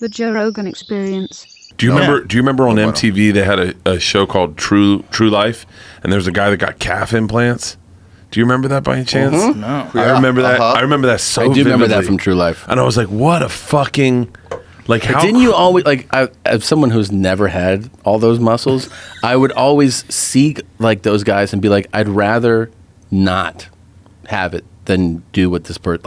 The Joe Rogan Experience. Do you remember on MTV they had a show called True Life, and there's a guy that got calf implants? Do you remember that by any chance? No. I remember that. I remember that so I do remember that vividly. from True Life. And I was like, what a fucking how Didn't you always as someone who's never had all those muscles, I would always see like those guys and be like, I'd rather not have it than do what this person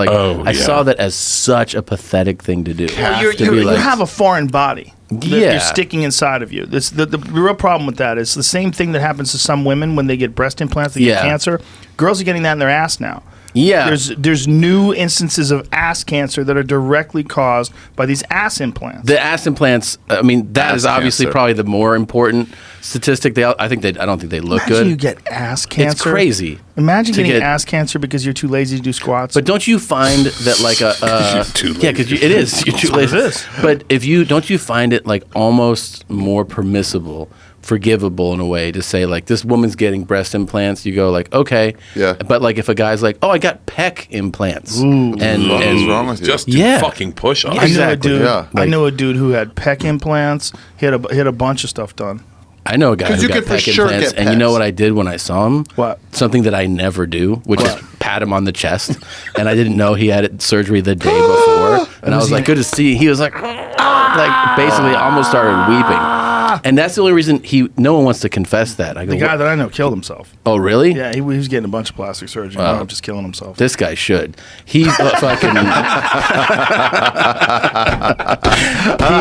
I saw that as such a pathetic thing to do. You have a foreign body that Yeah. you're sticking inside of you. The real problem with that is the same thing that happens to some women when they get breast implants, they get cancer. Girls are getting that in their ass now. Yeah. There's new instances of ass cancer that are directly caused by these ass implants. The ass implants, I mean, that Ass is obviously cancer. probably the more important statistic. I don't think they look Imagine good. you get ass cancer. It's crazy. Imagine to getting get- ass cancer because you're too lazy to do squats. But don't you find that like You're too lazy. yeah, because it is you're too That's lazy. what it is. But don't you find it like almost more permissible, forgivable in a way to say like this woman's getting breast implants? You go like okay, Yeah. But like if a guy's like, oh, I got pec implants, What's wrong with you? just do Yeah. fucking push ups? I knew a dude. yeah. I knew a dude who had pec implants. He had a bunch of stuff done. I know a guy 'Cause who you got could for pec sure implants, get and you know pecs. what I did when I saw him? What? Something that I never do, which is pat him on the chest. And I didn't know he had surgery the day Ah! before. And I was like, good to see you. He was like basically almost started weeping. And that's the only reason no one wants to confess that. I go, The guy "What?" that I know killed himself. Oh, really? Yeah, he was getting a bunch of plastic surgery. Wow. Now just killing himself. This guy should. He fucking.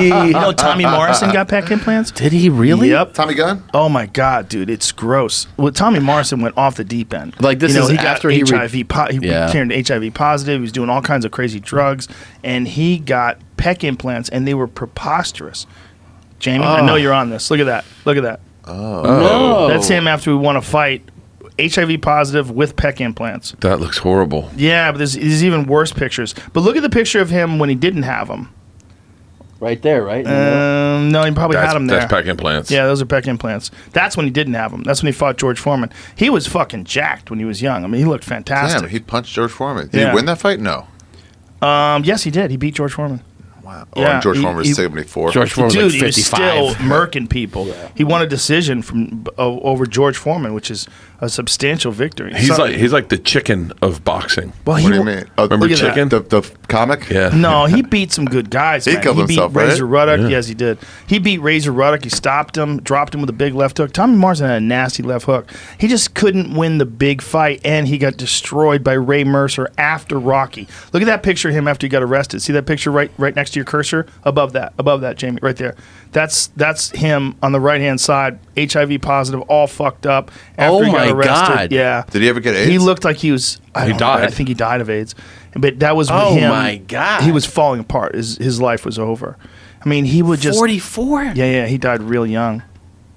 You know, Tommy Morrison got pec implants. Did he really? Yep. Tommy Gunn? Oh my God, dude, it's gross. Well, Tommy Morrison went off the deep end. Like, this you know, is he got after he HIV. He Yeah. turned HIV positive. He was doing all kinds of crazy drugs, and he got pec implants, and they were preposterous. Jamie, I know you're on this. Look at that. Look at that. No. That's him after we won a fight. HIV positive with pec implants. That looks horrible. Yeah, but there's even worse pictures. But look at the picture of him when he didn't have them. Right there, right? No, he probably had them there. That's pec implants. Yeah, those are pec implants. That's when he didn't have them. That's when he fought George Foreman. He was fucking jacked when he was young. I mean, he looked fantastic. Damn, he punched George Foreman. Did Yeah. he win that fight? No. Yes, he did. He beat George Foreman. Wow. Yeah, and George he- Foreman was he- 74. George Foreman was Dude, like he was 55. still murking people. He won a decision from over George Foreman, which is a substantial victory. He's So- like the chicken of boxing. well, What do you mean? Oh, Remember look at that. Chicken? The comic? Yeah. No, he beat some good guys. He man. killed he beat himself, right? Razor Ruddock. Yes, he did. He beat Razor Ruddock. He stopped him, dropped him with a big left hook. Tommy Morrison had a nasty left hook. He just couldn't win the big fight, and he got destroyed by Ray Mercer after Rocky. Look at that picture of him after he got arrested. See that picture right next to your cursor? Above that, Jamie, right there. That's him on the right-hand side, HIV positive, all fucked up after Oh he my got arrested. God. Yeah. Did he ever get AIDS? He looked like he was. I don't know, died. I think he died of AIDS, but that was Oh him. my God. He was falling apart. His life was over. I mean, he would just 44. Yeah. He died real young,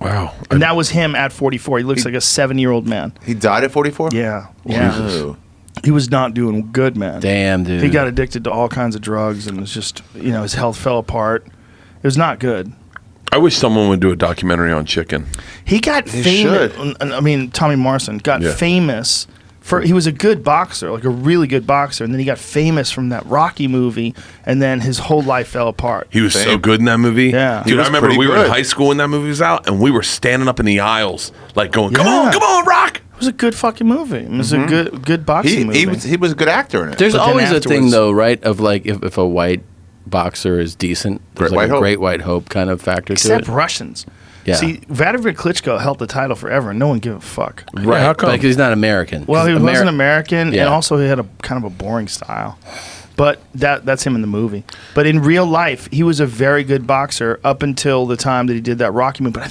Wow. and that was him at 44. He looks like a 7-year-old man. He died at 44? Yeah. Oh. He was not doing good, man. Damn, dude. He got addicted to all kinds of drugs, and was just his health fell apart. It was not good. I wish someone would do a documentary on chicken. He got famous. I mean, Tommy Morrison got Yeah. famous for he was a good boxer, like a really good boxer, and then he got famous from that Rocky movie, and then his whole life fell apart. He was so Same. good in that movie. Yeah. He Dude, I was remember pretty we were in good. high school when that movie was out, and we were standing up in the aisles, like going, "Come Yeah. on, Rock!" It was a good fucking movie. It was a good boxing movie. He was a good actor in it. There's But then always a thing, afterwards- though, right? Of like if a white boxer is decent, there's Great like White a Hope. great white hope kind of factor Except to it. Russians. Yeah. See, Vladimir Klitschko held the title forever, and no one gave a fuck. Right, how come? because he's not American. Well, he 'Cause wasn't American, Yeah. and also he had a kind of a boring style. But that's him in the movie. But in real life, he was a very good boxer up until the time that he did that Rocky movie. But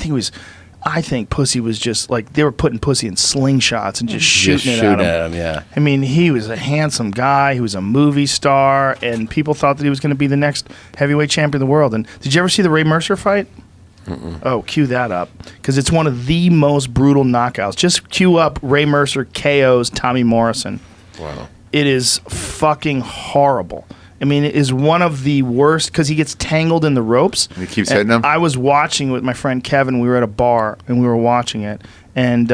I think pussy was just like they were putting pussy in slingshots and just shooting it at him. Yeah. I mean, he was a handsome guy. He was a movie star, and people thought that he was going to be the next heavyweight champion of the world. And did you ever see the Ray Mercer fight? Oh, cue that up, because it's one of the most brutal knockouts. Just cue up Ray Mercer KOs Tommy Morrison. Wow. It is fucking horrible. I mean, it is one of the worst because he gets tangled in the ropes. And he keeps And hitting him? I was watching with my friend Kevin. We were at a bar and we were watching it. And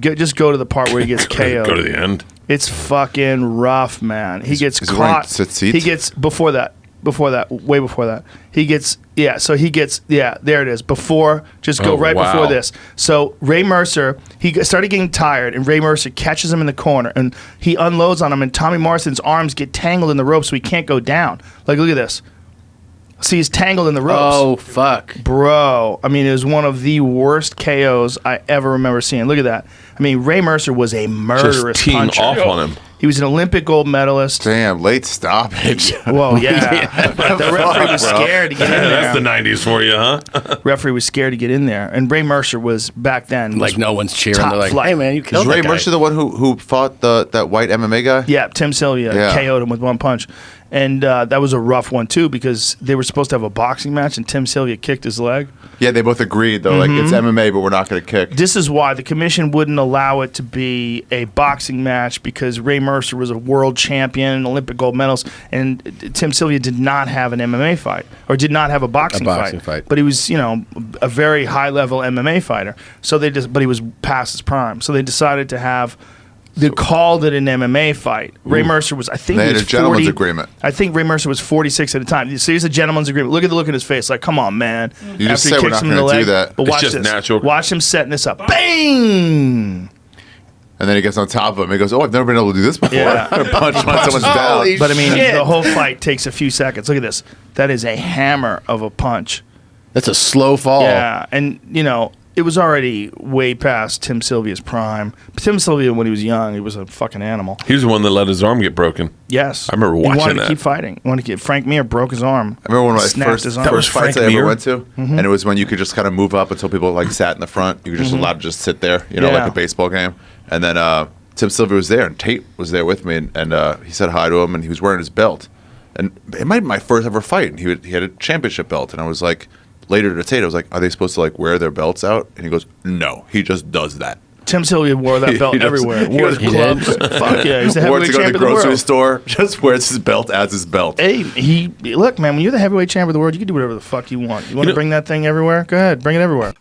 just go to the part where he gets KO'd. Go to the end. It's fucking rough, man. He gets is he wearing caught. tzitzit? He gets before that. Before that, way before that, he gets there it is. Before, just go right wow. before this. So Ray Mercer, started getting tired, and Ray Mercer catches him in the corner, and he unloads on him, and Tommy Morrison's arms get tangled in the rope, so he can't go down. Like, look at this. See, he's tangled in the ropes. Oh, fuck. Bro, I mean, it was one of the worst KOs I ever remember seeing. Look at that. I mean, Ray Mercer was a murderous Just teeing puncher. off on him. He was an Olympic gold medalist. Damn, late stoppage. Whoa, yeah. The referee was bro. scared to get in there. That's the 90s for you, huh? Referee was scared to get in there. And Ray Mercer was, back then, Like, no one's cheering. top They're like, flight. hey, man, you Is killed Ray that guy. Mercer the one who fought that white MMA guy? Yeah, Tim Sylvia Yeah. KO'd him with one punch. And that was a rough one, too, because they were supposed to have a boxing match, and Tim Sylvia kicked his leg. Yeah, they both agreed though. Like it's MMA, but we're not going to kick. This is why the commission wouldn't allow it to be a boxing match, because Ray Mercer was a world champion, Olympic gold medalist, and Tim Sylvia did not have an MMA fight, or did not have a boxing fight. But he was, a very high level MMA fighter. So but he was past his prime. So they decided to have. They called it an MMA fight. Ray Mercer was, I think, They he had was a gentleman's 40 agreement. I think Ray Mercer was 46 at the time. So here's a gentleman's agreement. Look at the look in his face. Like, come on, man. You just After he said we're kicks not him in the gonna do leg. that. But It's watch just this. natural. Watch him setting this up. Bang! And then he gets on top of him. He goes, "Oh, I've never been able to do this before." Yeah. Punch on someone's down. But I mean, the whole fight takes a few seconds. Look at this. That is a hammer of a punch. That's a slow fall. Yeah, and it was already way past Tim Sylvia's prime. But Tim Sylvia, when he was young, he was a fucking animal. He was the one that let his arm get broken. Yes, I remember He watching wanted that. to keep fighting. He wanted to keep. Frank Mir broke his arm. I remember one of my Snapped first, his arm. That was fights I Frank ever Mir? went to, and it was when you could just kind of move up until people like sat in the front. You were just allowed to just sit there, Yeah. like a baseball game. And then Tim Sylvia was there, and Tate was there with me, and he said hi to him, and he was wearing his belt. And it might be my first ever fight, and he had a championship belt, and I was like, later to Tate, I was like, are they supposed to like wear their belts out? And he goes, no, he just does that. Tim Sylvia wore that belt He does- everywhere. he Wore does- the clubs. Fuck yeah, he's the Wore it heavyweight to go to champion the of the grocery world. store, just wears his belt as his belt. Hey, look, man. When you're the heavyweight champion of the world, you can do whatever the fuck you want. You want to bring that thing everywhere? Go ahead, bring it everywhere.